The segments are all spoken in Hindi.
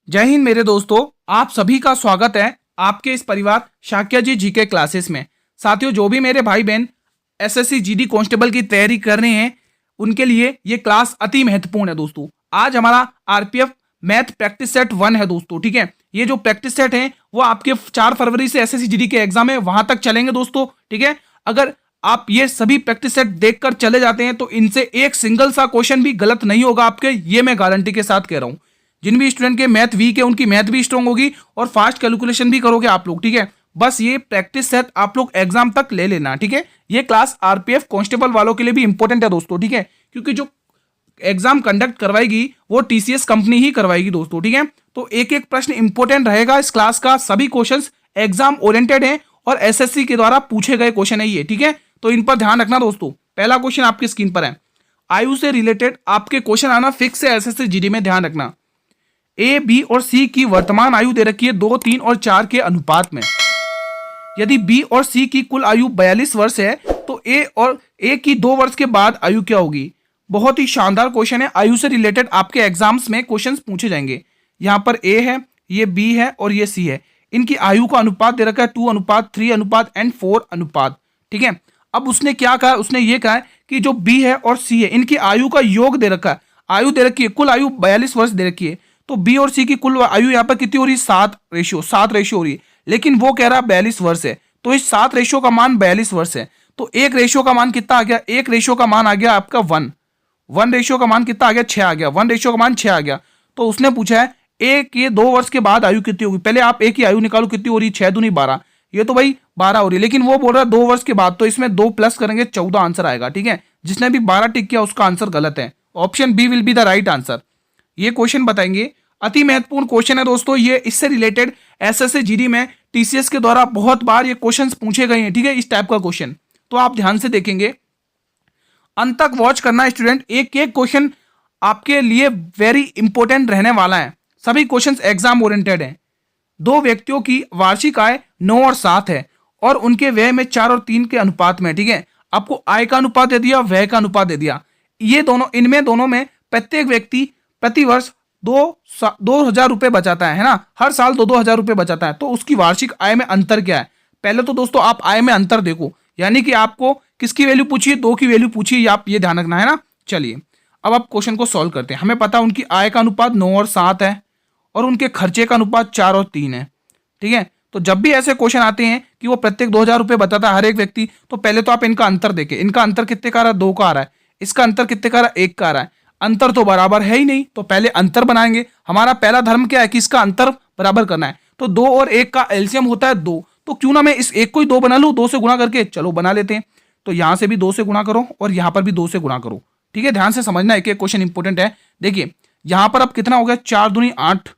जय हिंद मेरे दोस्तों, आप सभी का स्वागत है आपके इस परिवार शाक्या जी जीके क्लासेस में। साथियों, जो भी मेरे भाई बहन एसएससी जीडी कांस्टेबल की तैयारी कर रहे हैं उनके लिए ये क्लास अति महत्वपूर्ण है दोस्तों। आज हमारा आरपीएफ मैथ प्रैक्टिस सेट 1 है दोस्तों। ठीक है, ये जो प्रैक्टिस सेट है वो आपके 4 फरवरी से एसएससी जीडी के एग्जाम है वहां तक चलेंगे दोस्तों। ठीक है, अगर आप ये सभी प्रैक्टिस सेट देखकर चले जाते हैं तो इनसे एक सिंगल सा क्वेश्चन भी गलत नहीं होगा आपके, ये मैं गारंटी के साथ कह रहा हूं। जिन भी स्टूडेंट के मैथ वीक है उनकी मैथ भी स्ट्रांग होगी और फास्ट कैलकुलेशन भी करोगे आप लोग। ठीक है, बस ये प्रैक्टिस सेट आप लोग एग्जाम तक ले लेना। ठीक है, ये क्लास आरपीएफ कांस्टेबल वालों के लिए भी इंपॉर्टेंट है दोस्तों। ठीक है, क्योंकि जो एग्जाम कंडक्ट करवाएगी वो टीसीएस कंपनी ही करवाएगी दोस्तों। ठीक है, तो एक एक प्रश्न इंपॉर्टेंट रहेगा इस क्लास का। सभी क्वेश्चंस एग्जाम ओरिएंटेड हैं और एसएससी के द्वारा पूछे गए क्वेश्चन है ये। ठीक है, तो इन पर ध्यान रखना दोस्तों। पहला क्वेश्चन आपकी स्क्रीन पर है, आयु से रिलेटेड आपके क्वेश्चन आना फिक्स है एसएससी जीडी में, ध्यान रखना। ए, बी और सी की वर्तमान आयु दे रखी है 2, 3 और 4 के अनुपात में। यदि बी और सी की कुल आयु 42 वर्ष है तो ए की 2 वर्ष के बाद आयु क्या होगी। बहुत ही शानदार क्वेश्चन है, आयु से रिलेटेड आपके एग्जाम्स में क्वेश्चंस पूछे जाएंगे। यहां पर ए है, ये बी है और ये सी है। इनकी आयु का अनुपात दे रखा है 2:3 एंड 4 ठीक है, अब उसने क्या कहा, उसने ये कहा है कि जो बी है और सी है इनकी आयु का योग दे रखा है। आयु दे रखी है, कुल आयु 42 वर्ष दे रखी है, तो बी और सी की कुल आयु यहाँ पर कितनी हो रही है, 7 रेशियो हो रही है। लेकिन वो कह रहा है 42 वर्ष है, तो इस 7 रेशियो का मान 42 वर्ष है, तो एक रेशियो का मान कितना आ गया, एक रेशियो का मान आ गया आपका 1 रेशियो का मान कितना आ गया, 6 आ गया, 1 रेशियो का मान 6 आ गया। तो उसने पूछा है ए के 2 वर्ष के बाद आयु कितनी होगी। पहले आप ए की आयु निकालो, कितनी हो रही है, 6 दूनी 12, ये तो भाई 12 हो रही है, लेकिन वो बोल रहा है 2 वर्ष के बाद, तो इसमें 2 प्लस करेंगे 14 आंसर आएगा। ठीक है, जिसने भी 12 टिक किया उसका आंसर गलत है, option B will be the right answer. ये क्वेश्चन बताएंगे, अति महत्वपूर्ण क्वेश्चन है दोस्तों ये। इससे रिलेटेड एसएससी जीडी में टीसीएस के द्वारा बहुत बार ये क्वेश्चंस पूछे गए हैं। ठीक है, इस टाइप का क्वेश्चन तो आप ध्यान से देखेंगे, अंत तक वॉच करना स्टूडेंट। एक एक क्वेश्चन आपके लिए वेरी इंपॉर्टेंट रहने वाला है। सभी क्वेश्चंस एग्जाम ओरिएंटेड हैं। 2 व्यक्तियों की वार्षिक आय 9 और 7 है और उनके व्यय में 4 और 3 के अनुपात में। ठीक है, आपको आय का अनुपात दे दिया, व्यय का अनुपात दे दिया। ये दोनों में प्रत्येक व्यक्ति प्रति वर्ष 2,000 रुपए बचाता है ना, हर साल 2,000 रुपए बचाता है, तो उसकी वार्षिक आय में अंतर क्या है। पहले तो दोस्तों आप आय में अंतर देखो, यानी कि आपको किसकी वैल्यू पूछी है, 2 की वैल्यू पूछी है, आप ये ध्यान रखना है ना। चलिए अब आप क्वेश्चन को सॉल्व करते हैं। हमें पता है उनकी आय का अनुपात 9 और 7 है और उनके खर्चे का अनुपात 4 और 3 है। ठीक है, तो जब भी ऐसे क्वेश्चन आते हैं कि वो प्रत्येक 2,000 रुपए बताता है हर एक व्यक्ति, तो पहले तो आप इनका अंतर देखें। इनका अंतर कितने का आ रहा है, 2 का आ रहा है। इसका अंतर कितने का आ रहा है, 1 का आ रहा है। अंतर तो बराबर है ही नहीं, तो पहले अंतर बनाएंगे। हमारा पहला धर्म क्या है कि इसका अंतर बराबर करना है, तो 2 और 1 का एलसीएम होता है 2, तो क्यों ना मैं इस 1 को ही 2 बना लूं, 2 से गुणा करके। चलो बना लेते हैं, तो यहां से भी 2 से गुणा करो और यहां पर भी 2 से गुणा करो। ठीक है, ध्यान से समझना, एक एक क्वेश्चन इंपॉर्टेंट है। देखिए यहां पर अब कितना हो गया, 4 दूनी 8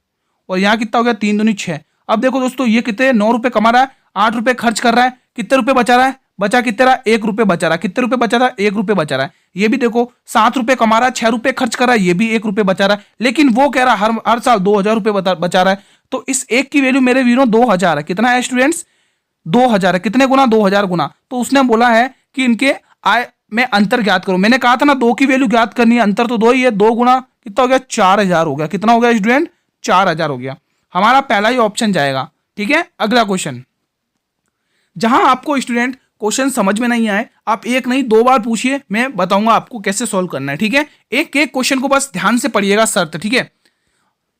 और यहाँ कितना हो गया, 3 दूनी 6। अब देखो दोस्तों ये कितने 9 रुपए कमा रहा है, 8 रुपए खर्च कर रहा है, कितने रुपए बचा रहा है, बचा कितने रहा, 1 रुपए बचा रहा है। कितने रुपए बचा रहा है, 1 रुपए बचा रहा है। ये भी देखो 7 रुपए कमा रहा है, 6 रुपए खर्च कर रहा है, ये भी 1 रुपए बचा रहा है। लेकिन वो कह रहा है हर साल 2,000 रुपए बचा रहा है, तो इस 1 की वैल्यू मेरे वीरों 2,000 है। कितना है स्टूडेंट्स, 2,000 है। कितने गुना, 2,000 गुना। तो उसने बोला है कि इनके आय में अंतर ज्ञात करो। मैंने कहा था ना 2 की वैल्यू ज्ञात करनी है, अंतर तो 2 ही है, 2 गुना कितना हो गया, 4,000 हो गया। कितना हो गया स्टूडेंट, 4,000 हो गया। हमारा पहला ही ऑप्शन जाएगा। ठीक है, अगला क्वेश्चन, जहां आपको स्टूडेंट क्वेश्चन समझ में नहीं आए, आप 1 नहीं 2 बार पूछिए, मैं बताऊंगा आपको कैसे सॉल्व करना है। ठीक है, एक एक क्वेश्चन को बस ध्यान से पढ़िएगा शर्त। ठीक है,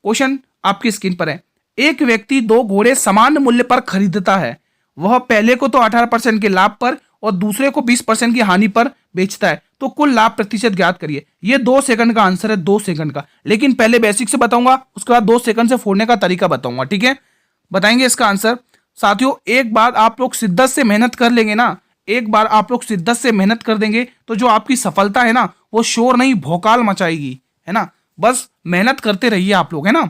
क्वेश्चन आपकी स्क्रीन पर है, एक व्यक्ति 2 घोड़े समान मूल्य पर खरीदता है। वह पहले को तो 18% के लाभ पर और दूसरे को 20% की हानि पर बेचता है, तो कुल लाभ प्रतिशत ज्ञात करिए। ये 2 सेकंड का आंसर है, 2 सेकंड का। लेकिन पहले बेसिक से बताऊंगा, उसके बाद 2 सेकंड से फोड़ने का तरीका बताऊंगा। ठीक है, बताएंगे इसका आंसर। साथियों एक बार आप लोग शिद्दत से मेहनत कर लेंगे ना, एक बार आप लोग शिद्दत से मेहनत कर देंगे तो जो आपकी सफलता है ना वो शोर नहीं भौकाल मचाएगी, है ना। बस मेहनत करते रहिए आप लोग, है ना।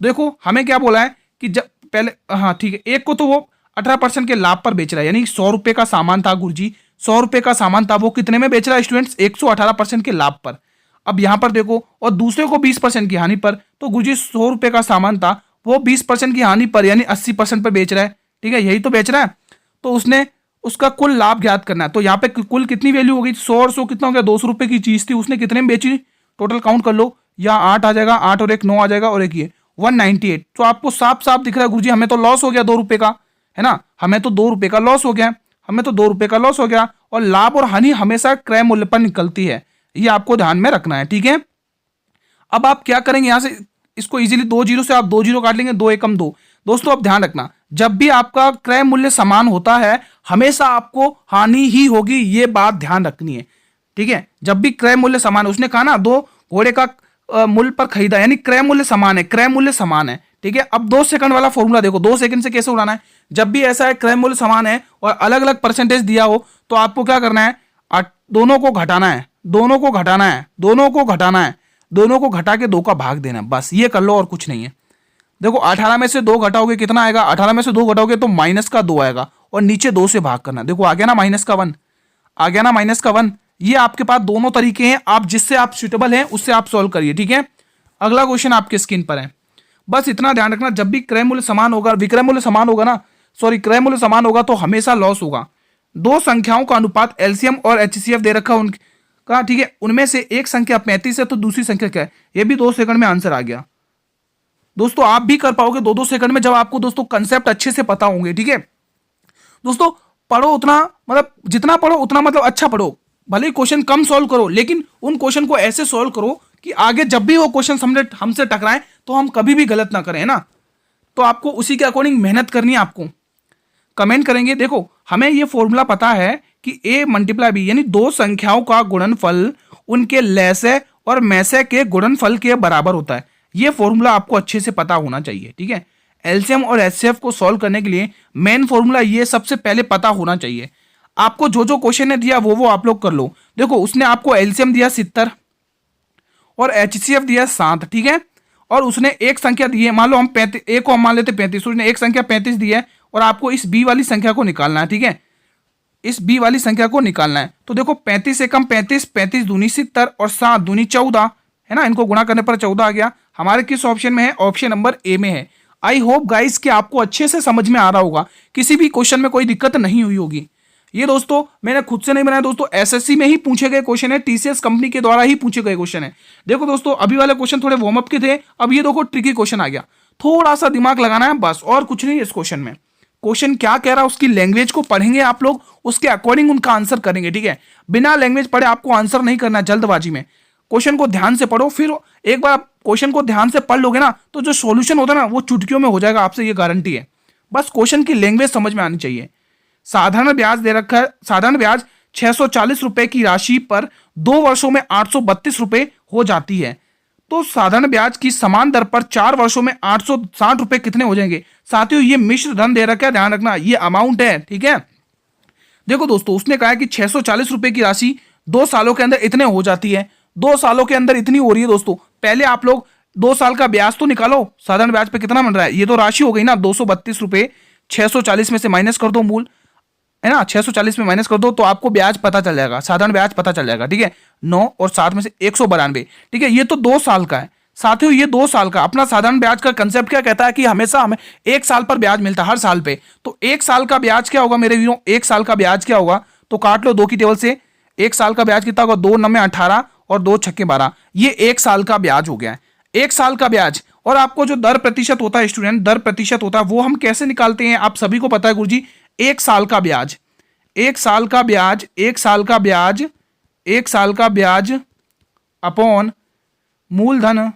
देखो हमें क्या बोला है कि जब पहले, हाँ ठीक है, एक को तो वो 18% के लाभ पर बेच रहा है, यानी 100 रुपए का सामान था गुरुजी, 100 रुपए का सामान था, वो कितने में बेच रहा है स्टूडेंट्स, 118% के लाभ पर। अब यहां पर देखो, और दूसरे को 20% की हानि पर, तो गुरुजी 100 रुपए का सामान था, वो 20% की हानि पर यानी 80% पर बेच रहा है। ठीक है, यही तो बेच रहा है, तो उसने उसका कुल लाभ ज्ञात करना है। तो यहाँ पे कुल कितनी वैल्यू हो गई, 100 और 100 कितना हो गया, 200 रुपए की चीज थी, उसने कितने में बेची, टोटल काउंट कर लो, यहाँ 8 आ जाएगा, 8 और 1 9 आ जाएगा और 1 ये, 198। तो आपको साफ साफ दिख रहा है गुरुजी हमें तो लॉस हो गया 2 रुपए का, है ना, हमें तो 2 रुपए का लॉस हो गया, हमें तो 2 रुपए का लॉस हो गया। और लाभ और हानि हमेशा क्रय मूल्य पर निकलती है, ये आपको ध्यान में रखना है, ठीक है। अब आप क्या करेंगे, यहां से इसको इजीली 2 जीरो से आप 2 जीरो काट लेंगे, 2 एकम 2। दोस्तों अब ध्यान रखना, जब भी आपका क्रय मूल्य समान होता है हमेशा आपको हानि ही होगी, ये बात ध्यान रखनी है, ठीक है। जब भी क्रय मूल्य समान, उसने कहा ना 2 घोड़े का मूल्य पर खरीदा, यानी क्रय मूल्य समान है, क्रय मूल्य समान है, ठीक है। अब 2 सेकंड वाला फॉर्मूला देखो, 2 सेकंड से कैसे उड़ाना है। जब भी ऐसा है क्रय मूल्य समान है और अलग अलग परसेंटेज दिया हो तो आपको क्या करना है, दोनों को घटाना है, दोनों को घटाना है, दोनों को घटाना है, दोनों को घटा के 2 का भाग देना, बस ये कर लो और कुछ नहीं है। देखो 18 में से 2 घटाओगे कितना आएगा, 18 में से 2 घटाओगे तो माइनस का 2 आएगा और नीचे 2 से भाग करना। देखो आ गया ना माइनस का 1, आ गया ना माइनस का 1। ये आपके पास दोनों तरीके हैं, आप जिससे आप सुटेबल हैं उससे आप सॉल्व करिए, ठीक है। अगला क्वेश्चन आपके स्क्रीन पर है, बस इतना ध्यान रखना, जब भी क्रय मूल्य समान होगा, विक्रय मूल्य समान होगा ना, सॉरी क्रय मूल्य समान होगा तो हमेशा लॉस होगा। 2 संख्याओं का अनुपात एलसीएम और एचसीएफ दे रखा उनका, ठीक है, उनमें से एक संख्या 35 है तो दूसरी संख्या क्या है, ये भी 2 सेकंड में आंसर आ गया। दोस्तों आप भी कर पाओगे 2-2 सेकंड में, जब आपको दोस्तों कंसेप्ट अच्छे से पता होंगे, ठीक है। दोस्तों पढ़ो उतना, मतलब जितना पढ़ो उतना मतलब अच्छा पढ़ो, भले ही क्वेश्चन कम सॉल्व करो लेकिन उन क्वेश्चन को ऐसे सॉल्व करो कि आगे जब भी वो क्वेश्चन हमसे टकराए तो हम कभी भी गलत ना करें, है ना। तो आपको उसी के अकॉर्डिंग मेहनत करनी है। आपको कमेंट करेंगे, देखो हमें ये फॉर्मूला पता है कि a मल्टीप्लाई b, यानी 2 संख्याओं का गुणनफल उनके लसागु और मैसे के गुणनफल के बराबर होता है। ये फॉर्मूला आपको अच्छे से पता होना चाहिए, ठीक है। एलसीएम और एचसीएफ को सॉल्व करने के लिए मेन फॉर्मूला ये सबसे पहले पता होना चाहिए। आपको जो जो क्वेश्चन ने दिया वो आप लोग कर लो। देखो उसने आपको एलसीएम दिया 70 और एचसीएफ दिया 7, ठीक है, और उसने एक संख्या दी है, मान लो हम 35, ए को हम मान लेते 35, उसने एक संख्या 35 दी है और आपको इस बी वाली संख्या को निकालना है, ठीक है, इस बी वाली संख्या को निकालना है। तो देखो 35 एकम 35, 35 दूनी 70 और 7 दूनी 14, है ना, इनको गुणा करने पर 14 आ गया। हमारे किस ऑप्शन में है, ऑप्शन नंबर ए में है। आई होप गाइस कि आपको अच्छे से समझ में आ रहा होगा, किसी भी क्वेश्चन में कोई दिक्कत नहीं हुई होगी। ये दोस्तों मैंने खुद से नहीं बनाया, दोस्तों एसएससी में ही पूछे गए क्वेश्चन है, टीसीएस कंपनी के द्वारा ही पूछे गए क्वेश्चन है। देखो दोस्तों अभी वाले क्वेश्चन थोड़े वार्म अप के थे, अब ये देखो ट्रिकी क्वेश्चन आ गया, थोड़ा सा दिमाग लगाना है बस, और कुछ नहीं। इस क्वेश्चन में क्वेश्चन क्या कह रहा है उसकी लैंग्वेज को पढ़ेंगे आप लोग, उसके अकॉर्डिंग उनका आंसर करेंगे, ठीक है। बिना लैंग्वेज पढ़े आपको आंसर नहीं करना जल्दबाजी में, क्वेश्चन को ध्यान से पढ़ो। फिर एक बार क्वेश्चन को ध्यान से पढ़ लोगे ना तो जो सॉल्यूशन होता है ना वो चुटकियों में हो जाएगा, आपसे ये गारंटी है। बस क्वेश्चन की लैंग्वेज समझ में आनी चाहिए। साधारण ब्याज दे रखा है, साधारण ब्याज 640 रुपए की राशि पर 2 वर्षों में 832 रुपए हो जाती है, तो साधारण ब्याज की समान दर पर 4 वर्षों में 860 रुपए कितने हो जाएंगे। साथियों ये मिश्र धन दे रखा है, ध्यान रखना ये अमाउंट है, ठीक है। देखो दोस्तों उसने कहा है कि 640 रुपए की राशि 2 सालों के अंदर इतने हो जाती है, 2 सालों के अंदर इतनी हो रही है। दोस्तों पहले आप लोग 2 साल का ब्याज तो निकालो, साधारण ब्याज पे कितना बन रहा है, ये तो राशि हो गई ना 232 रुपए, 640 में से माइनस कर दो मूल, है ना, 640 में माइनस कर दो तो आपको ब्याज पता चल जाएगा, साधारण ब्याज पता चल जाएगा, ठीक है। 9 और 7 में से 192, ठीक है, ये तो 2 साल का है। साथियों ये 2 साल का अपना साधारण ब्याज का कंसेप्ट क्या कहता है कि हमेशा हमें 1 साल पर ब्याज मिलता है हर साल पे, तो 1 साल का ब्याज क्या होगा मेरे वीरों, 1 साल का ब्याज क्या होगा, तो काट लो 2 की टेबल से, 1 साल का ब्याज कितना होगा, 2 9 18 और 2 6 12, ये 1 साल का ब्याज हो गया है, 1 साल का ब्याज। और आपको जो दर प्रतिशत होता है स्टूडेंट, दर प्रतिशत होता है वो हम कैसे निकालते हैं, आप सभी को पता है गुरुजी, 1 साल का ब्याज, 1 साल का ब्याज, 1 साल का ब्याज, 1 साल का ब्याज अपॉन मूलधन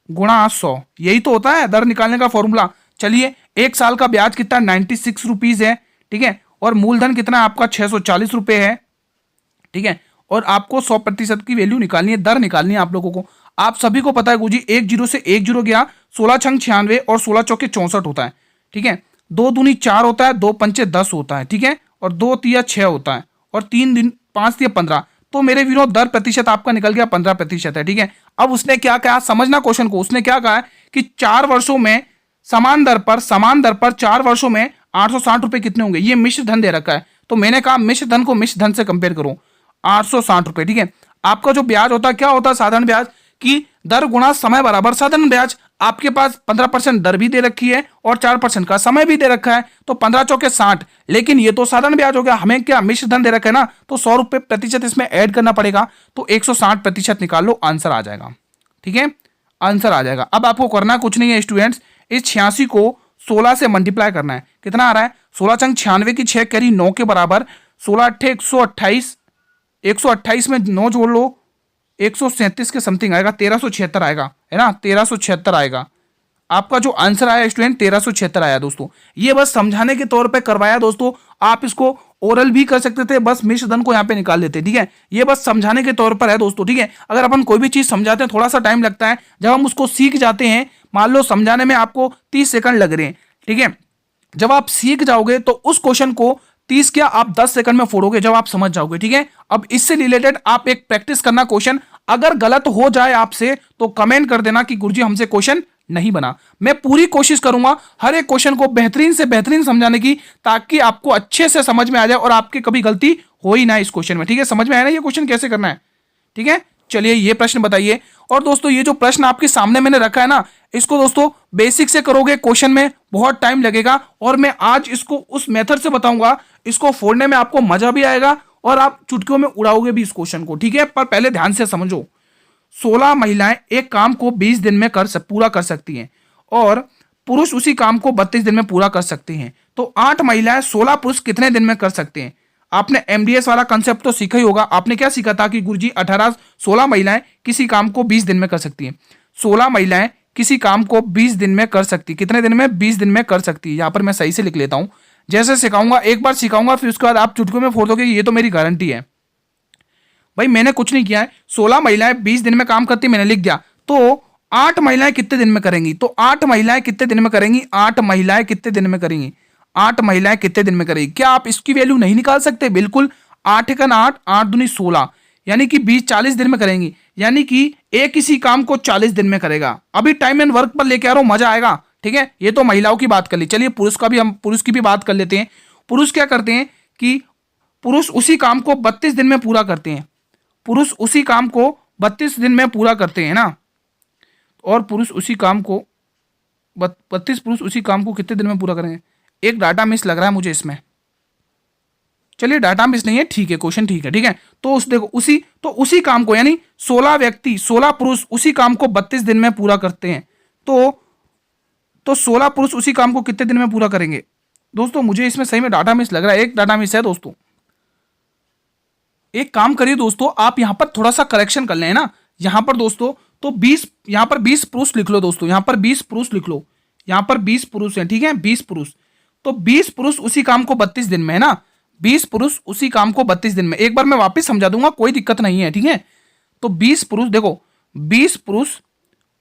गुणा 100, यही तो होता है दर निकालने का फॉर्मूला। चलिए 1 साल का ब्याज कितना 96 रुपीज है, ठीक है, और मूलधन कितना आपका 640 रुपए है, ठीक है, और आपको 100% की वैल्यू निकालनी है, दर निकालनी है आप लोगों को। आप सभी को पता है गुरुजी 1 जीरो से 1 जीरो गया, 16 छंग 96 और 16 चौके 64 होता है, ठीक है, 2 दूनी 4 होता है, 2 पंचे 10 होता है, ठीक है, और 2 तिया 6 होता है, और 3 दिन 5 तिया 15, तो मेरे वीरों दर प्रतिशत आपका निकल गया 15% है, ठीक है। अब उसने क्या कहा, समझना क्वेश्चन को, उसने क्या कहा कि 4 वर्षों में समान दर पर 4 वर्षों में 860 रुपए कितने होंगे, ये मिश्र धन दे रखा है, तो मैंने कहा मिश्र धन को मिश्र धन से कंपेयर करो, 860 रुपए, ठीक है। आपका जो ब्याज होता है क्या होता है, साधारण ब्याज की दर गुणा समय बराबर साधारण ब्याज। आपके पास 15% दर भी दे रखी है और 4% का समय भी दे रखा है, तो 15 चौके 60, लेकिन ये तो साधारण ब्याज हो गया, हमें क्या मिश्र धन दे रखा है ना, तो 100 रुपए प्रतिशत इसमें ऐड करना पड़ेगा, तो 160% निकाल लो, आंसर आ जाएगा, ठीक है। आंसर आ जाएगा। अब आपको करना कुछ नहीं है स्टूडेंट्स, इस 86 को 16 से मल्टीप्लाई करना है। कितना आ रहा है? 16 चंग 96 की 6 कैरी 9 के बराबर, 16 अट्ठे 128, 128 में 9 जोड़ लो, 137 के समथिंग आएगा, 1376 आएगा, है ना, 1376 आएगा। आपका जो आंसर आया स्टूडेंट 1376 आया दोस्तों। ये बस समझाने के तौर पे करवाया दोस्तों, आप इसको ओरल भी कर सकते थे, बस मिश्रधन को यहाँ पे निकाल लेते, ठीक है। ये बस समझाने के तौर पर है दोस्तों, ठीक है। अगर अपन कोई भी चीज समझाते हैं थोड़ा सा टाइम लगता है, जब हम उसको सीख जाते हैं, मान लो समझाने में आपको 30 सेकंड लग रहे हैं, ठीक है, जब आप सीख जाओगे तो उस क्वेश्चन को 30 क्या आप 10 सेकंड में फोड़ोगे, जब आप समझ जाओगे, ठीक है। अब इससे रिलेटेड आप एक प्रैक्टिस करना क्वेश्चन, अगर गलत हो जाए आपसे तो कमेंट कर देना कि गुरुजी हमसे क्वेश्चन नहीं बना। मैं पूरी कोशिश करूंगा हर एक क्वेश्चन को बेहतरीन से बेहतरीन समझाने की, ताकि आपको अच्छे से समझ में आ जाए और आपके कभी गलती हो ही ना इस क्वेश्चन में, ठीक है। समझ में आया ना ये क्वेश्चन कैसे करना है, ठीक है। चलिए ये प्रश्न बताइए। और दोस्तों ये जो प्रश्न आपके सामने मैंने रखा है ना, इसको दोस्तों बेसिक से करोगे, क्वेश्चन में बहुत टाइम लगेगा, और मैं आज इसको उस मेथड से बताऊंगा, इसको फोड़ने में आपको मजा भी आएगा और आप चुटकियों में उड़ाओगे भी इस क्वेश्चन को, ठीक है। पर पहले ध्यान से समझो, 16 महिलाएं एक काम को 20 दिन में पूरा कर सकती हैं, और पुरुष उसी काम को 32 दिन में पूरा कर सकते हैं। तो 8 महिलाएं 16 पुरुष कितने दिन में कर सकते हैं? आपने एमडीएस वाला कंसेप्ट तो सीखा ही होगा। आपने क्या सीखा था कि गुरुजी 16 महिलाएं किसी काम को 20 दिन में कर सकती हैं। 16 महिलाएं किसी काम को 20 दिन में कर सकती, कितने दिन में? 20 दिन में कर सकती है। यहां पर मैं सही से लिख लेता हूं, जैसे सिखाऊंगा, एक बार सिखाऊंगा फिर उसके बाद आप चुटकियों में फोड़ दोगे, ये तो मेरी गारंटी है भाई। मैंने कुछ नहीं किया है, 16 महिलाएं 20 दिन में काम करती, मैंने लिख दिया। तो 8 महिलाएं कितने दिन में करेंगी? तो 8 महिलाएं कितने दिन में करेंगी? 8 महिलाएं कितने दिन में करेंगी? 8 महिलाएं कितने दिन में करेंगी? क्या आप इसकी वैल्यू नहीं निकाल सकते? बिल्कुल, 8 का 8, 8 दूनी 16, यानी कि 40 दिन में करेंगी, यानी कि एक किसी काम को 40 दिन में करेगा। अभी टाइम एंड वर्क पर लेके आ रहा हूं, मजा आएगा, ठीक है। ये तो महिलाओं की बात कर ली, चलिए पुरुष की भी बात कर लेते हैं। पुरुष क्या करते हैं कि पुरुष उसी काम को 32 दिन में पूरा करते हैं। पुरुष उसी काम को 32 दिन में पूरा करते हैं ना, और पुरुष उसी काम को 32 पुरुष उसी काम को कितने दिन में पूरा करेंगे? एक डाटा मिस लग रहा है मुझे इसमें, चलिए डाटा मिस नहीं है, ठीक है, क्वेश्चन ठीक है, ठीक है। तो देखो उसी काम को, यानी 16 व्यक्ति 16 पुरुष उसी काम को 32 दिन में पूरा करते हैं। तो 16 पुरुष उसी काम को कितने दिन में पूरा करेंगे? दोस्तों मुझे इसमें सही में डाटा मिस लग रहा है, एक डाटा मिस है दोस्तों। एक काम करिए दोस्तों, आप यहां पर थोड़ा सा करेक्शन कर लें ना, यहां पर दोस्तों तो 20, यहां पर 20 पुरुष लिख लो दोस्तों, यहां पर 20 पुरुष लिख लो, यहां पर 20 पुरुष हैं, ठीक है, 20 पुरुष। तो 20 पुरुष उसी काम को 32 दिन में, है ना, 20 पुरुष उसी काम को 32 दिन में। एक बार मैं वापस समझा दूंगा, कोई दिक्कत नहीं है, ठीक है। तो 20 पुरुष, देखो 20 पुरुष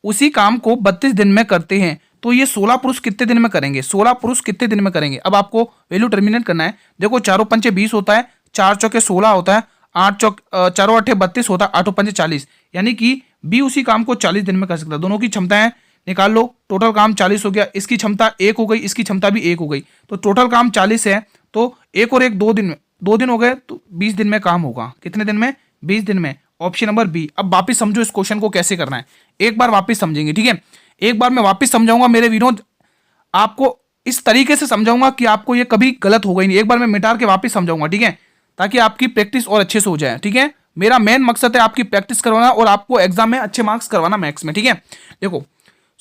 उसी काम को 32 दिन में करते हैं, तो ये 16 पुरुष कितने दिन में करेंगे? 16 पुरुष कितने दिन में करेंगे? अब आपको वैल्यू टर्मिनेट करना है। देखो 4 पंचे 20 होता है, 4 चौके 16 होता है, 4 8 32 होता है, 8 पंचे 40, यानी कि बी उसी काम को 40 दिन में कर सकता है। दोनों की क्षमताएं निकाल लो, टोटल काम 40 हो गया, इसकी क्षमता 1 हो गई, इसकी क्षमता भी 1 हो गई, तो टोटल काम 40 है। तो 1 और 1 2 दिन में, 2 दिन हो गए, तो 20 दिन में काम होगा। कितने दिन में? 20 दिन में, ऑप्शन नंबर बी। अब वापिस समझो इस क्वेश्चन को कैसे करना है, एक बार वापिस समझेंगे, ठीक है। एक बार मैं वापिस समझाऊंगा मेरे विनोद, आपको इस तरीके से समझाऊंगा कि आपको ये कभी गलत होगा ही नहीं। एक बार मैं मिटार के वापिस समझाऊंगा, ठीक है, ताकि आपकी प्रैक्टिस और अच्छे से हो जाए, ठीक है। मेरा मेन मकसद है आपकी प्रैक्टिस करवाना और आपको एग्जाम में अच्छे मार्क्स करवाना, मैथ्स में, ठीक है। देखो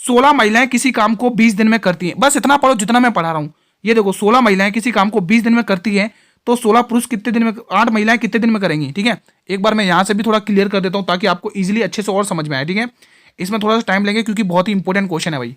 16 महिलाएं किसी काम को 20 दिन में करती हैं, बस इतना पढ़ो जितना मैं पढ़ा रहा हूं। ये देखो 16 महिलाएं किसी काम को 20 दिन में करती हैं, तो 16 पुरुष कितने दिन में, 8 महिलाएं कितने दिन में करेंगी, ठीक है। एक बार मैं यहां से भी थोड़ा क्लियर कर देता हूं ताकि आपको इजीली अच्छे से और समझ में आए, ठीक है। इसमें थोड़ा सा टाइम लेंगे क्योंकि बहुत ही इंपॉर्टेंट क्वेश्चन है भाई।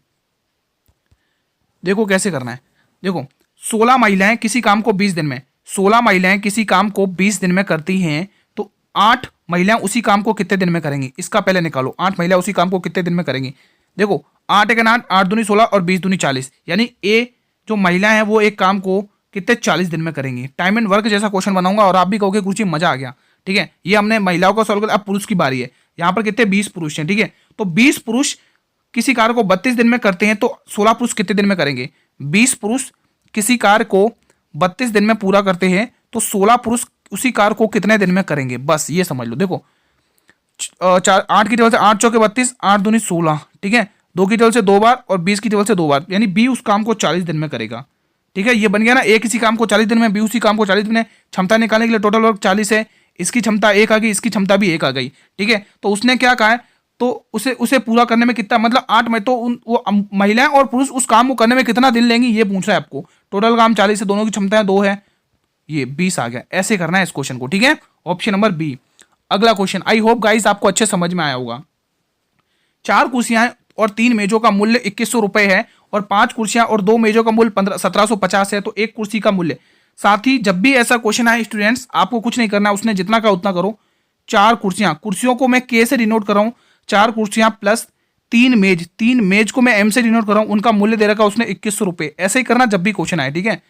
देखो कैसे करना है, देखो 16 महिलाएं किसी काम को 20 दिन में, 16 महिलाएं किसी काम को 20 दिन में करती हैं, तो 8 महिलाएं उसी काम को कितने दिन में करेंगी? इसका पहले निकालो, 8 महिलाएं उसी काम को कितने दिन में करेंगी? देखो 8 एक 8, 8 दूनी 16 और 20 दूनी 40, यानी ए जो महिला है वो एक काम को कितने 40 दिन में करेंगी। टाइम एंड वर्क जैसा क्वेश्चन बनाऊंगा और आप भी कहोगे कुछ मजा आ गया, ठीक है। ये हमने महिलाओं का सॉल्व कर, अब पुरुष की बारी है। यहाँ पर कितने 20 पुरुष हैं, ठीक है। तो 20 पुरुष किसी कार्य को 32 दिन में करते हैं, तो 16 पुरुष कितने दिन में करेंगे? 20 पुरुष किसी कार्य को 32 दिन में पूरा करते हैं, तो 16 पुरुष उसी कार्य को कितने दिन में करेंगे? बस ये समझ लो। देखो 8 की टेबल से 8 चौके 32, 8 दूनी 16, ठीक है, 2 की टेबल से 2 बार और 20 की टेबल से 2 बार, यानी बी उस काम को 40 दिन में करेगा, ठीक है। ये बन गया ना, ए किसी काम को 40 दिन में, बी उसी काम को 40 दिन में। क्षमता निकालने के लिए टोटल वर्क 40 है, इसकी क्षमता 1 आ गई, इसकी क्षमता भी 1 आ गई, ठीक है। तो उसने क्या कहा है, तो उसे उसे पूरा करने में कितना, मतलब 8 में तो वो महिलाएं और पुरुष उस काम को करने में कितना दिन लेंगी ये पूछ रहा है आपको। टोटल काम 40 है, दोनों की क्षमताएं 2 है, ये 20 आ गया। ऐसे करना है इस क्वेश्चन को, ठीक है, ऑप्शन नंबर बी। अगला क्वेश्चन, आई होप गाइस आपको अच्छे समझ में आया होगा। 4 कुर्सियां और 3 मेजों का मूल्य 2100 रुपए है और 5 कुर्सियां और 2 मेजों का मूल्य 1750 है, तो एक कुर्सी का मूल्य। साथ ही जब भी ऐसा क्वेश्चन आए स्टूडेंट्स, आपको कुछ नहीं करना, उसने जितना कहा उतना करो। 4 कुर्सियां, कुर्सियों को मैं के से डिनोट कर रहा हूं, 4 कुर्सियां प्लस 3 मेज, 3 मेज को मैं एम से डिनोट कर रहा हूं, उनका मूल्य दे रखा उसने 2100 रुपए। ऐसे ही करना जब भी क्वेश्चन आए, ठीक है।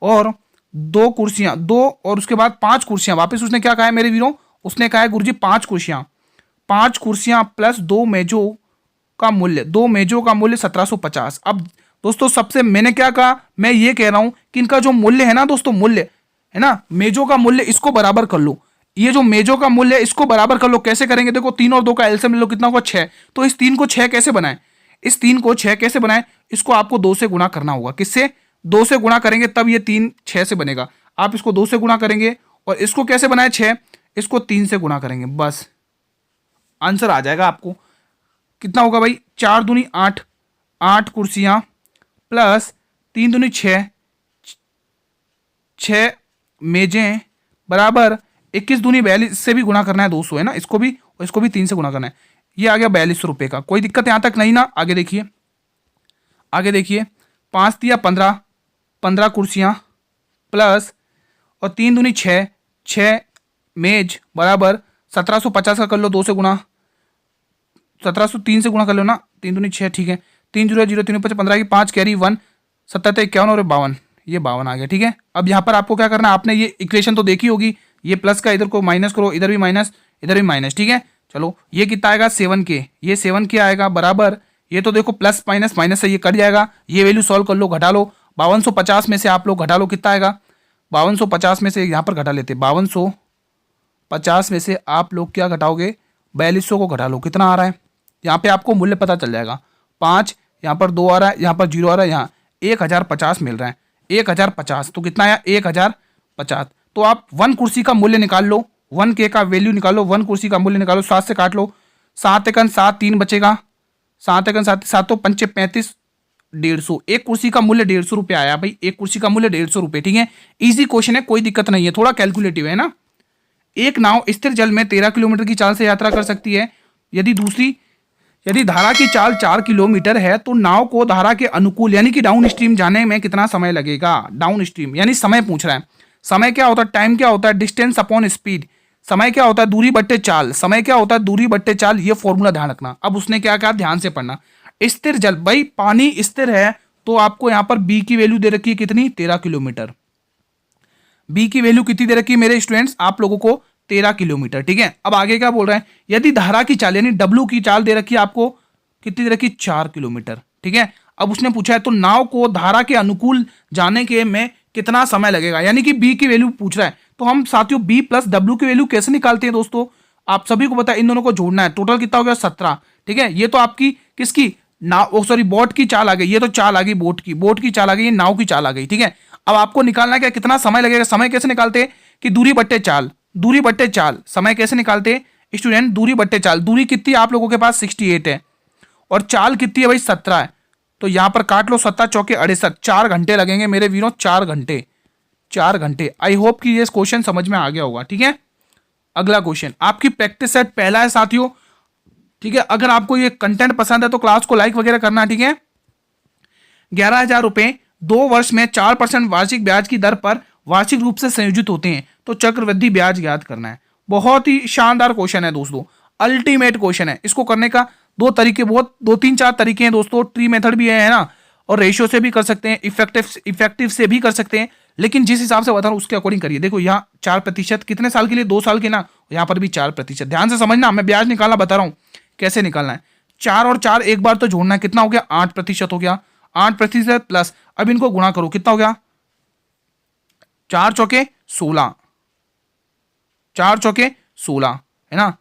और 2 कुर्सियां, 2 और उसके बाद 5 कुर्सियां, वापस उसने क्या कहा है मेरे वीरों, उसने कहा है गुरुजी 5 कुर्सियां, 5 कुर्सियां प्लस 2 मेजों का मूल्य, 2 मेजों का मूल्य 1750। अब दोस्तों सबसे मैंने क्या कहा, मैं ये कह रहा हूं कि इनका जो मूल्य है ना दोस्तों, मूल्य है ना, मेजों का मूल्य, इसको बराबर कर लो। ये जो मेजों का मूल्य है इसको बराबर कर लो। कैसे करेंगे, देखो 3 और 2 का एलसीएम ले लो, कितना होगा 6। तो इस 3 को 6 कैसे बनाएं, इस 3 को 6 कैसे बनाएं, इसको आपको 2 से गुणा करना होगा। किससे, 2 से गुणा करेंगे तब ये 3 6 से बनेगा। आप इसको 2 से गुणा करेंगे और इसको कैसे बनाए 6, इसको 3 से गुणा करेंगे, बस आंसर आ जाएगा आपको। कितना होगा भाई, 4 दूनी 8, 8 कुर्सियां प्लस 3 दूनी 6, 6 मेजें बराबर 21 दूनी 42 से भी गुणा करना है 200 है ना, इसको भी और इसको भी 3 से गुणा करना है। ये आ गया 4200 रुपये का। कोई दिक्कत यहां तक नहीं ना, आगे देखिए, आगे देखिए, 5 दिया 15, 15 कुर्सियां प्लस और 3 दूनी 6, 6 मेज बराबर 1750 का कर लो 2 से गुणा, 1703 से गुणा कर लो ना, 3 दूनी 6, ठीक है, 3 0 0 3 5 15 की 5 कैरी 1 77 51 और 52, ये 52 आ गया, ठीक है। अब यहाँ पर आपको क्या करना है, आपने ये इक्वेशन तो देखी होगी, ये प्लस का इधर को माइनस करो, इधर भी माइनस, इधर भी माइनस, ठीक है। चलो ये कितना आएगा 7K, ये 7K आएगा बराबर, ये तो देखो प्लस माइनस माइनस से ये कट जाएगा, ये वैल्यू सॉल्व कर लो, घटा लो। 5250 में से आप लोग घटा लो, कितना आएगा, 5250 में से यहाँ पर घटा लेते, 5250 में से आप लोग क्या घटाओगे, 4200 को घटा लो, कितना आ रहा है, यहाँ पे आपको मूल्य पता चल जाएगा। 5 यहाँ पर 2 आ रहा है, यहाँ पर 0 आ रहा है, यहाँ 1050 मिल रहा है, 1050, तो कितना आया 1050। तो आप 1 कुर्सी का मूल्य निकाल लो, 1K का वैल्यू निकालो, 1 कुर्सी का मूल्य निकालो, 7 से काट लो, 7 एकन 7 3 बचेगा, 7 एकन 7 7 तो 5 35 150, एक कुर्सी का मूल्य 150 रुपये आया भाई, एक कुर्सी का मूल्य 150 रुपये, ठीक है। इजी क्वेश्चन है, कोई दिक्कत नहीं है, थोड़ा कैलकुलेटिव है ना। एक नाव स्थिर जल में 13 किलोमीटर की चाल से यात्रा कर सकती है। यदि धारा की चाल 4 किलोमीटर है तो नाव को धारा के अनुकूल यानी कि डाउन स्ट्रीम जाने में कितना समय लगेगा। डाउन स्ट्रीम यानी समय पूछ रहा है। समय क्या होता है, टाइम क्या होता है, डिस्टेंस अपॉन स्पीड। समय क्या होता है, दूरी बट्टे चाल। समय क्या होता है, दूरी बट्टे चाल। ये फॉर्मूला ध्यान रखना। अब उसने क्या कहा, ध्यान से पढ़ना। स्थिर जल, भाई पानी स्थिर है तो आपको यहां पर बी की वैल्यू दे रखी है कितनी, 13 किलोमीटर। बी की वैल्यू कितनी दे रखी है मेरे स्टूडेंट्स, आप लोगों को 13 किलोमीटर, ठीक है। अब आगे क्या बोल रहे हैं, यदि धारा की चाल यानी डब्ल्यू की चाल दे रखी है आपको, कितनी दे रखी, 4 किलोमीटर, ठीक है। अब उसने पूछा है तो नाव को धारा के अनुकूल जाने के में कितना समय लगेगा, यानी कि बी की वैल्यू पूछ रहा है। तो हम साथियों बी प्लस डब्ल्यू की वैल्यू कैसे निकालते हैं दोस्तों, आप सभी को पता है, इन दोनों को जोड़ना है। टोटल कितना हो गया, 17, ठीक है। ये तो आपकी किसकी, नाव, सॉरी बोट की चाल आ गई, ये तो चाल आ गई बोट की चाल आ गई, नाव की चाल आ गई, ठीक है। अब आपको निकालना क्या, कितना समय लगेगा। समय कैसे निकालते हैं कि दूरी बट्टे चाल, दूरी बट्टे चाल। समय कैसे निकालते हैं स्टूडेंट, दूरी बट्टे चाल। दूरी कितनी आप लोगों के पास 68 है और चाल कितनी है भाई 17 है, तो यहां पर काट लो, 7 चौके 68, 4 घंटे लगेंगे मेरे वीरों, 4 घंटे, 4 घंटे। आई होप कि ये क्वेश्चन समझ में आ गया होगा, ठीक है। अगला क्वेश्चन आपकी प्रैक्टिस सेट पहला है साथियों, ठीक है। अगर आपको ये कंटेंट पसंद है तो क्लास को लाइक वगैरह करना, ठीक है। 11,000 रुपए 2 वर्ष में 4% वार्षिक ब्याज की दर पर वार्षिक रूप से संयोजित होते हैं तो चक्रवृद्धि ब्याज ज्ञात करना है। बहुत ही शानदार क्वेश्चन है दोस्तों, अल्टीमेट क्वेश्चन है। इसको करने का 2 तरीके, बहुत 2-3-4 तरीके हैं दोस्तों। ट्री मेथड भी है ना, और रेशियो से भी कर सकते हैं, इफेक्टिव से भी कर सकते हैं, लेकिन जिस हिसाब से बता रहा हूं उसके अकॉर्डिंग करिए। देखो यहाँ 4% कितने साल के लिए, 2 साल के ना, यहाँ पर भी 4%। ध्यान से समझना, मैं ब्याज निकालना बता रहा हूँ कैसे निकालना है। 4 और 4 एक बार तो जोड़ना है, कितना हो गया, 8% हो गया, 8% प्लस, अब इनको गुणा करो, कितना हो गया, 4 चौके 16, 4 चौके 16 है ना।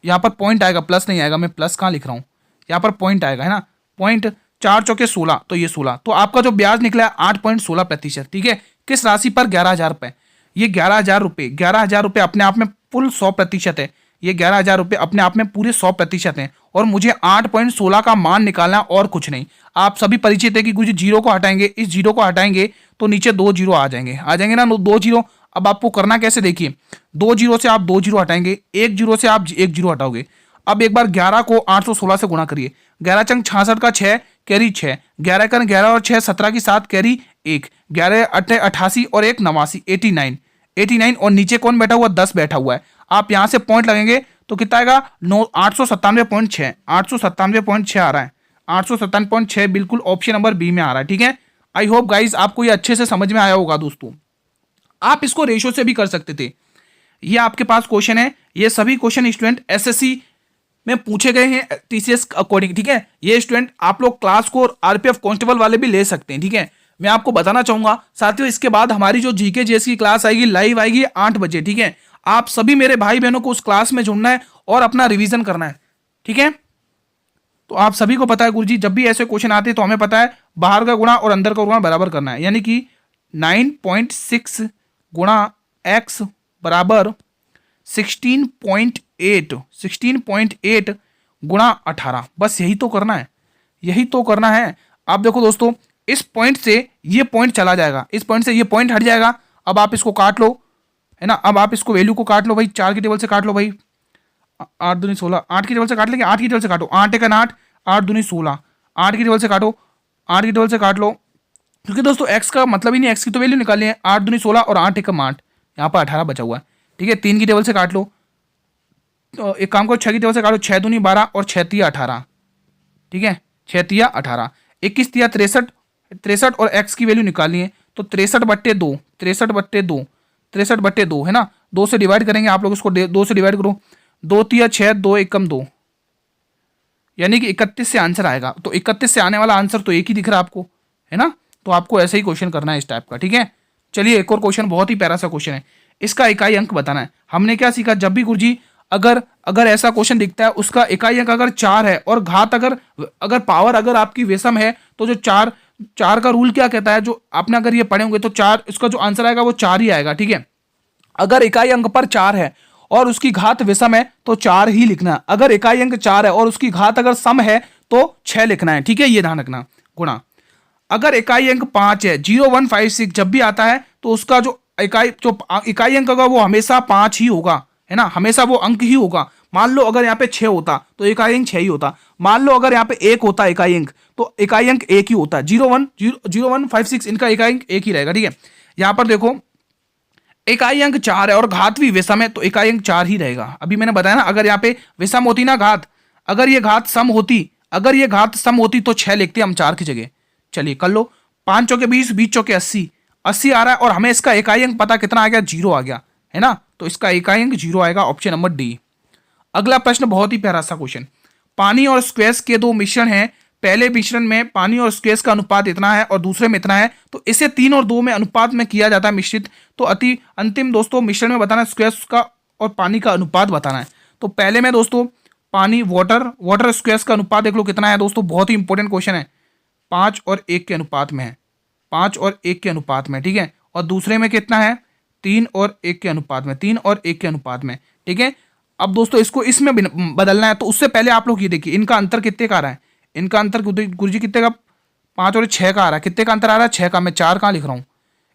यहां पर पॉइंट आएगा, प्लस नहीं आएगा, मैं प्लस कहां लिख रहा हूं, यहां पर पॉइंट आएगा है ना, पॉइंट। 4 चौके 16, तो ये 16, तो आपका जो ब्याज निकला है 8.16%, ठीक है। किस राशि पर, 11,000 रुपए। ये 11,000 रुपए, 11,000 रुपए अपने आप में फुल 100% है। ये 11,000 रुपये अपने आप में पूरे 100% हैं और मुझे 8.16 का मान निकालना है और कुछ नहीं। आप सभी परिचित है कि कुछ जीरो को हटाएंगे, इस जीरो को हटाएंगे तो नीचे 2 जीरो आ जाएंगे ना, 2 जीरो। अब आपको करना कैसे, देखिए 2 जीरो से आप 2 जीरो हटाएंगे, 1 जीरो से आप 1 जीरो हटाओगे। अब एक बार 11 को 816 से गुणा करिए, 11 चंग 66 का 6 कैरी 6, 11 का 11 और 6 17 की 7 कैरी 1, 11 8 88 और 1 89, 89 और नीचे कौन बैठा हुआ, 10 बैठा हुआ है। आप यहां से पॉइंट लगेंगे तो कितना आएगा, 897.6, 897.6 आ रहा है, 897.6 बिल्कुल ऑप्शन नंबर बी में आ रहा है। ठीक है, आई होप गाइज आपको ये अच्छे से समझ में आया होगा दोस्तों। आप इसको रेशो से भी कर सकते थे, ये आपके पास क्वेश्चन है, ये सभी क्वेश्चन स्टूडेंट एसएससी में पूछे गए हैं टीसीएस अकॉर्डिंग। ठीक है, ये स्टूडेंट आप लोग क्लास को आरपीएफ कांस्टेबल वाले भी ले सकते हैं। ठीक है, मैं आपको बताना चाहूंगा साथियों, इसके बाद हमारी जो जीके जेएस की क्लास आएगी, लाइव आएगी 8 बजे। ठीक है, आप सभी मेरे भाई बहनों को उस क्लास में जुड़ना है और अपना रिवीजन करना है। ठीक है, तो आप सभी को पता है गुरुजी, जब भी ऐसे क्वेश्चन आते हैं तो हमें पता है बाहर का गुणा और अंदर का गुणा बराबर करना है, यानी कि 9.6 गुणा x बराबर 16.8 गुणा 18, बस यही तो करना है, यही तो करना है। आप देखो दोस्तों, इस पॉइंट से ये पॉइंट चला जाएगा, इस पॉइंट से ये पॉइंट हट जाएगा। अब आप इसको काट लो, है ना, अब आप इसको वैल्यू को काट लो भाई, 4 की टेबल से काट लो भाई, 8 दूनी 16, 8 की टेबल से काट लेंगे, 8 की टेबल से काटो, 8 एक 8, 8 दूनी 16, 8 की टेबल से काटो, 8 की टेबल से काट लो, क्योंकि दोस्तों x का मतलब ही नहीं, x की तो वैल्यू निकालनी है, 8 दूनी 16 और 8 एक 8, यहाँ पर 18 बचा हुआ है। ठीक है, 3 की टेबल से काट लो, तो एक काम करो 6 की टेबल से काटो, 6 दूनी 12 और 6 तिया 18। ठीक है, 6 तिया 18, 21 तिया 63 और x की वैल्यू निकालनी है, तो 63/2, 63/2, 63/2 है ना, 2 से डिवाइड करेंगे, आप लोग इसको 2 से डिवाइड करो, 2 तिया 6, 2 एकम 2, यानी कि 31 से आंसर आएगा। तो 31 से आने वाला आंसर तो एक ही दिख रहा है आपको, है ना, तो आपको ऐसे ही क्वेश्चन करना है इस टाइप का। ठीक है, चलिए एक और क्वेश्चन, बहुत ही प्यारा सा क्वेश्चन है, इसका इकाई अंक बताना है। हमने क्या सीखा, जब भी गुरुजी अगर ऐसा क्वेश्चन दिखता है, उसका इकाई अंक अगर 4 है और घात अगर पावर अगर आपकी विषम है, तो जो 4 का रूल क्या कहता है, जो आपने अगर ये पढ़े होंगे, तो 4 इसका जो आंसर आएगा वो 4 ही आएगा। ठीक है, अगर इकाई अंक पर 4 है और उसकी घात विषम है तो 4 ही लिखना है, अगर इकाई अंक 4 है और उसकी घात अगर सम है तो 6 लिखना है। ठीक है, ये ध्यान रखना। गुणा, अगर इकाई अंक 5 है, 0 1 5 6 जब भी आता है तो उसका जो इकाई अंक होगा वो हमेशा 5 ही होगा, है ना, हमेशा वो अंक ही होगा। मान लो अगर यहाँ पे 6 होता तो इकाई अंक 6 ही होता, मान लो अगर यहाँ पे 1 होता इकाई अंक, तो इकाई अंक 1 ही होता, 0 1 5 6 इनका इकाई अंक 1 ही रहेगा। ठीक है, यहाँ पर देखो इकाई अंक 4 है और घात भी विषम है, तो इकाई अंक 4 ही रहेगा। अभी मैंने बताया ना, अगर यहाँ पे विषम होती ना घात, अगर ये घात सम होती तो 6 लिखते हम 4 की जगह। चलिए कर लो, 5 चौके 20, 20 चौके 80 आ रहा है और हमें इसका इकाई अंक पता कितना आ गया, 0 आ गया, है ना, तो इसका इकाई अंक 0 आएगा, ऑप्शन नंबर डी। अगला प्रश्न बहुत ही प्यारा सा क्वेश्चन, पानी और स्क्वैश के 2 मिश्रण हैं, पहले मिश्रण में पानी और स्क्वैश का अनुपात इतना है और दूसरे में इतना है, तो इसे 3 और 2 में अनुपात में किया जाता है मिश्रित, तो अंतिम दोस्तों मिश्रण में बताना स्क्वैश का और पानी का अनुपात बताना है। तो पहले में दोस्तों पानी वाटर स्क्वैश का अनुपात देख लो कितना है दोस्तों, बहुत ही इंपॉर्टेंट क्वेश्चन है, 5 और 1 के अनुपात में है, 5 और 1 के अनुपात में। ठीक है, और दूसरे में कितना है, 3 और 1 के अनुपात में, 3 और 1 के अनुपात में। ठीक है, अब दोस्तों इसको इसमें बदलना है, तो उससे पहले आप लोग ये देखिए इनका अंतर कितने का आ रहा है, इनका अंतर गुरुजी कितने का, 5 और 6 का आ रहा है, कितने का अंतर आ रहा है, 6 का, मैं 4 कहाँ लिख रहा हूँ,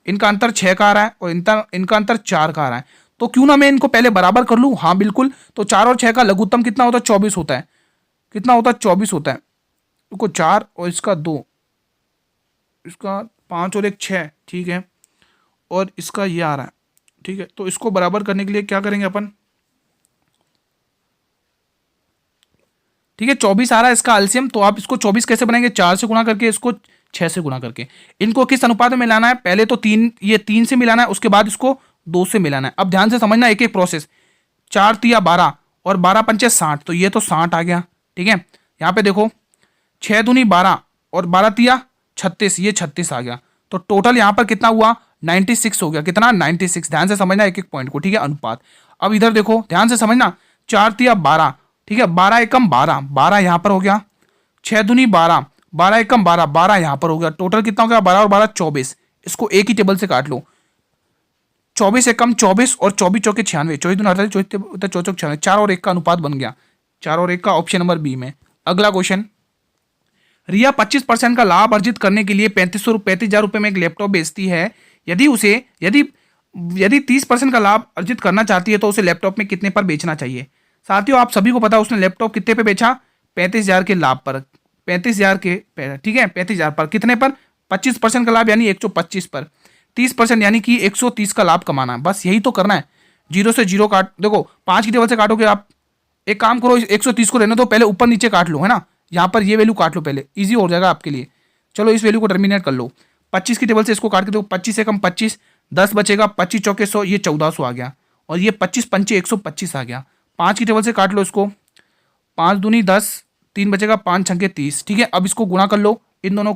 इनका अंतर 6 का आ रहा है और इनका अंतर 4 का आ रहा है, तो क्यों ना मैं इनको पहले बराबर कर लूँ। हाँ बिल्कुल, तो 4 और 6 का लघुत्तम कितना होता है, 24 होता है, कितना होता है, 24 होता है, इसको 4 और इसका 2, इसका 5 और 1 6, ठीक है, और इसका ये आ रहा है। ठीक है, तो इसको बराबर करने के लिए क्या करेंगे अपन, ठीक है 24 आ रहा है इसका एलसीएम, तो आप इसको 24 कैसे बनाएंगे, 4 से गुणा करके, इसको 6 से गुणा करके। इनको किस अनुपात में मिलाना है, पहले तो 3 से मिलाना है, उसके बाद इसको 2 से मिलाना है। अब ध्यान से समझना एक एक प्रोसेस, 4 तिया 12 और 12 पंचे 60, तो ये तो 60 आ गया। ठीक है, यहाँ पे देखो 6 दूनी 12 और 12 तिया 36, ये 36 आ गया, तो टोटल यहाँ पर कितना हुआ, 96 हो गया, कितना 96। ध्यान से समझना एक एक पॉइंट को, ठीक है, अनुपात। अब इधर देखो ध्यान से समझना, 4 तिया 12, ठीक है, 12 एकम 12, 12 यहाँ पर हो गया, 6 दूनी 12, 12 एकम 12, 12 यहाँ पर हो गया, टोटल कितना हो गया, 12 और 12 24। इसको एक ही टेबल से काट लो, 24 एकम 24 और 24 चौके 96, 24 दूनी 48, 24 चौचक 96, 4 और 1 का अनुपात बन गया, 4 और 1 का, ऑप्शन नंबर बी में। अगला क्वेश्चन, रिया 25% का लाभ अर्जित करने के लिए 35,000 रुपये में एक लैपटॉप बेचती है। यदि उसे यदि 30% का लाभ अर्जित करना चाहती है तो उसे लैपटॉप में कितने पर बेचना चाहिए। साथियों आप सभी को पता है उसने लैपटॉप कितने पे बेचा, 35,000 के लाभ पर, 35,000 के, ठीक है 35,000 पर, कितने पर, 25% का लाभ यानी 125 पर, 30% यानी कि 130 का लाभ कमाना है, बस यही तो करना है। जीरो से जीरो काट, देखो 5 की टेबल से काटोगे आप, एक काम करो 130 को रहने दो, पहले ऊपर नीचे काट लो, है ना, यहाँ पर ये वैल्यू काट लो पहले, इजी हो जाएगा आपके लिए। चलो इस वैल्यू को टर्मिनेट कर लो, 25 की टेबल से इसको काट के देखो, 25 से कम 25, 10 बचेगा, 25 चौके 100, ये 1400 आ गया, और ये 25 पंचे 125 आ गया। 5 की टेबल से काट लो इसको, 5 दूनी 10, 3 बचेगा, 5 छंके 30, ठीक है। अब इसको गुणा कर लो, इन दोनों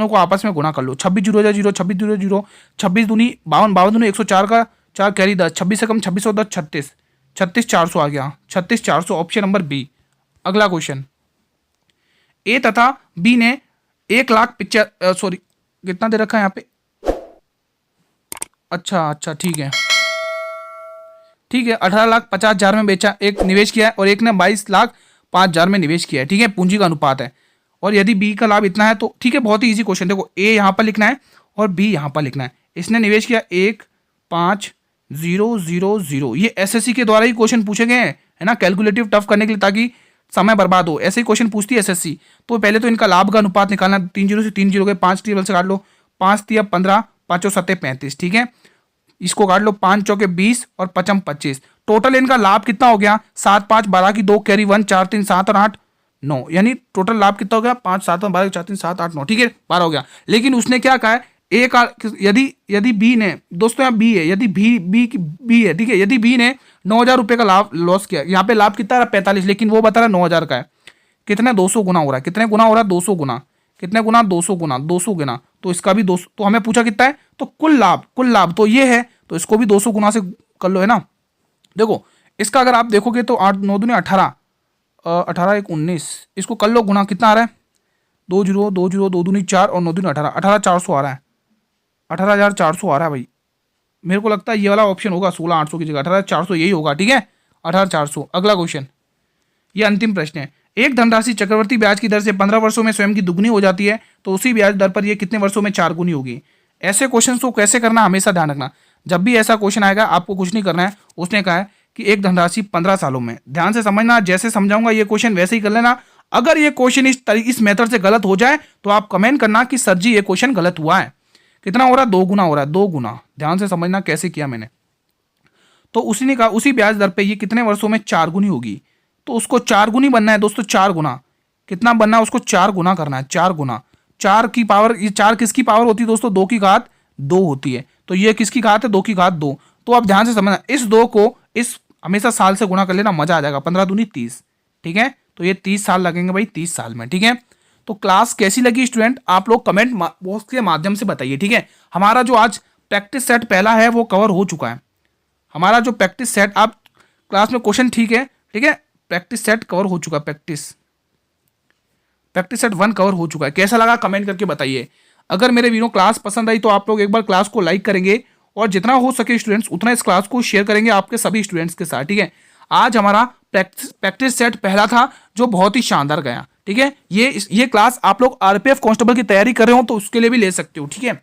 को आपस में गुणा कर लो, 26 जीरो 0, 26 जीरो 0, 26 दूनी 52, 52 दूनी 104 का 4 कैरी 10, 26 से कम 26 और 10 36, 36,400 आ गया, 36,400, ऑप्शन नंबर बी। अगला क्वेश्चन, ए तथा बी ने 1,00,000 पिक्चर, सॉरी कितना दे रखा है यहाँ पे, अच्छा ठीक है 18,50,000 में बेचा, एक निवेश किया है, और एक ने 22,05,000 में निवेश किया है, ठीक है, पूंजी का अनुपात है। और यदि बी का लाभ इतना है तो ठीक है, बहुत ही इजी क्वेश्चन, देखो ए यहाँ पर लिखना है और बी यहाँ पर लिखना है। इसने निवेश किया 1,5,0,0,0, ये एसएससी के द्वारा ही क्वेश्चन पूछे गए हैं, है ना, कैलकुलेटिव टफ करने के लिए, ताकि समय बर्बाद हो, ऐसे ही क्वेश्चन पूछती है एसएससी। तो पहले तो इनका लाभ का अनुपात निकालना, 3 जीरो से 3 जीरो गए, 5 टेबल से काट लो, 5 तिया 15, 5 7 35, ठीक है, इसको काट लो, 5 चौके 20 और 55 25, टोटल इनका लाभ कितना हो गया, 7 5 12 की 2 कैरी 1, 4 3 7 और 8 9, यानी टोटल लाभ कितना हो गया, 5 7 12 4 3 7 8 9, ठीक है 12 हो गया। लेकिन उसने क्या कहा है, एक यदि बी ने, दोस्तों यहाँ बी है, यदि बी है, ठीक है, यदि बी ने 9,000 रुपये का लाभ लॉस किया, यहाँ पे लाभ कितना रहा 45, लेकिन वो बता रहा 9,000 का है, कितने 200 गुना हो रहा है, कितने गुना हो रहा है 200 गुना, कितने गुना 200 गुना, 200 गुना, तो इसका भी 200, तो हमें पूछा कितना है, तो कुल लाभ तो ये है, तो इसको भी 200 गुना से कर लो, है ना। देखो इसका अगर आप देखोगे तो 8 9 दूनी 18, 18 1 19, इसको कर लो गुना, कितना आ रहा है 2 जीरो 2 जीरो 2 दूनी 4 और 9 दूनी 18, 18,400 आ रहा है, 18,400 आ रहा है भाई, मेरे को लगता है ये वाला ऑप्शन होगा, 16,800 की जगह 18,400 यही होगा, ठीक है 18,400। अगला क्वेश्चन, ये अंतिम प्रश्न है, एक धनराशि चक्रवर्ती ब्याज की दर से 15 वर्षों में स्वयं की दुगनी हो जाती है, तो उसी ब्याज दर पर ये कितने वर्षों में 4 गुनी होगी। ऐसे क्वेश्चन को कैसे करना हमेशा ध्यान रखना, जब भी ऐसा क्वेश्चन आएगा आपको कुछ नहीं करना है, उसने कहा है कि एक धनराशि 15 सालों में, ध्यान से समझना, जैसे समझाऊंगा ये क्वेश्चन वैसे ही कर लेना। अगर ये क्वेश्चन इस मेथड से गलत हो जाए तो आप कमेंट करना कि सर जी ये क्वेश्चन गलत हुआ है। कितना हो रहा है, 2 गुना हो रहा है, 2 गुना, ध्यान से समझना कैसे किया मैंने। तो उसी ने कहा उसी ब्याज दर पे ये कितने वर्षों में 4 गुनी होगी, तो उसको 4 गुनी बनना है दोस्तों, 4 गुना, कितना बनना है उसको 4 गुना करना है, 4 गुना, 4 की पावर, ये 4 किसकी पावर होती है दोस्तों, 2 की घात 2 होती है, तो ये किसकी घात है, 2 की घात 2। तो आप ध्यान से समझना, इस 2 को इस हमेशा साल से गुणा कर लेना, मजा आ जाएगा, 15 दूनी 30, ठीक है, तो ये 30 साल लगेंगे भाई, 30 साल में, ठीक है। तो क्लास कैसी लगी स्टूडेंट, आप लोग कमेंट बॉक्स के माध्यम से बताइए, ठीक है। हमारा जो आज प्रैक्टिस सेट पहला है वो कवर हो चुका है, हमारा जो प्रैक्टिस सेट, आप क्लास में क्वेश्चन ठीक है, प्रैक्टिस सेट कवर हो चुका है, प्रैक्टिस सेट 1 कवर हो चुका है। कैसा लगा कमेंट करके बताइए। अगर मेरे वीडियो क्लास पसंद आई तो आप लोग एक बार क्लास को लाइक करेंगे, और जितना हो सके स्टूडेंट्स उतना इस क्लास को शेयर करेंगे आपके सभी स्टूडेंट्स के साथ, ठीक है। आज हमारा प्रैक्टिस सेट पहला था जो बहुत ही शानदार गया, ठीक है। ये क्लास आप लोग आरपीएफ कांस्टेबल की तैयारी कर रहे हो तो उसके लिए भी ले सकते हो, ठीक है।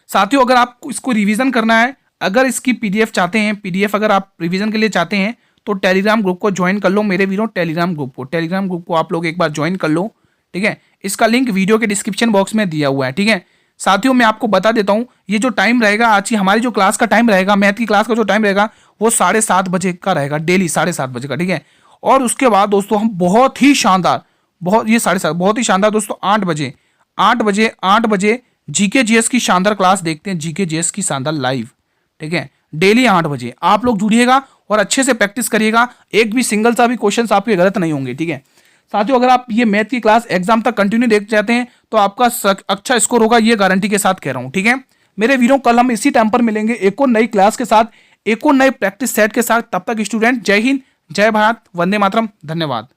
साथियों अगर आपको इसको रिवीजन करना है, अगर इसकी पीडीएफ चाहते हैं, पीडीएफ अगर आप रिवीजन के लिए चाहते हैं तो टेलीग्राम ग्रुप को ज्वाइन कर लो, मेरे वीडियो टेलीग्राम ग्रुप को आप लोग एक बार ज्वाइन कर लो, ठीक है। इसका लिंक वीडियो के डिस्क्रिप्शन बॉक्स में दिया हुआ है, ठीक है। साथियों मैं आपको बता देता हूं, ये जो टाइम रहेगा आज की हमारी जो क्लास का टाइम रहेगा, मैथ की क्लास का जो टाइम रहेगा वो 7:30 बजे का रहेगा, डेली 7:30 बजे का, ठीक है। और उसके बाद दोस्तों हम बहुत ही शानदार, बहुत ही शानदार दोस्तों 8 बजे जीके जीएस की शानदार क्लास देखते हैं, जीके जीएस की शानदार लाइव, ठीक है, डेली 8 बजे आप लोग जुड़िएगा और अच्छे से प्रैक्टिस करिएगा, एक भी सिंगल सा भी क्वेश्चन आपके गलत नहीं होंगे, ठीक है। साथियों अगर आप ये मैथ की क्लास एग्जाम तक कंटिन्यू देख जाते हैं तो आपका अच्छा स्कोर होगा, ये गारंटी के साथ कह रहा हूं, ठीक है। मेरे वीडियो कल हम इसी टाइम पर मिलेंगे एक और नई क्लास के साथ, एक और नए प्रैक्टिस सेट के साथ। तब तक स्टूडेंट जय हिंद, जय भारत, वंदे मातरम, धन्यवाद।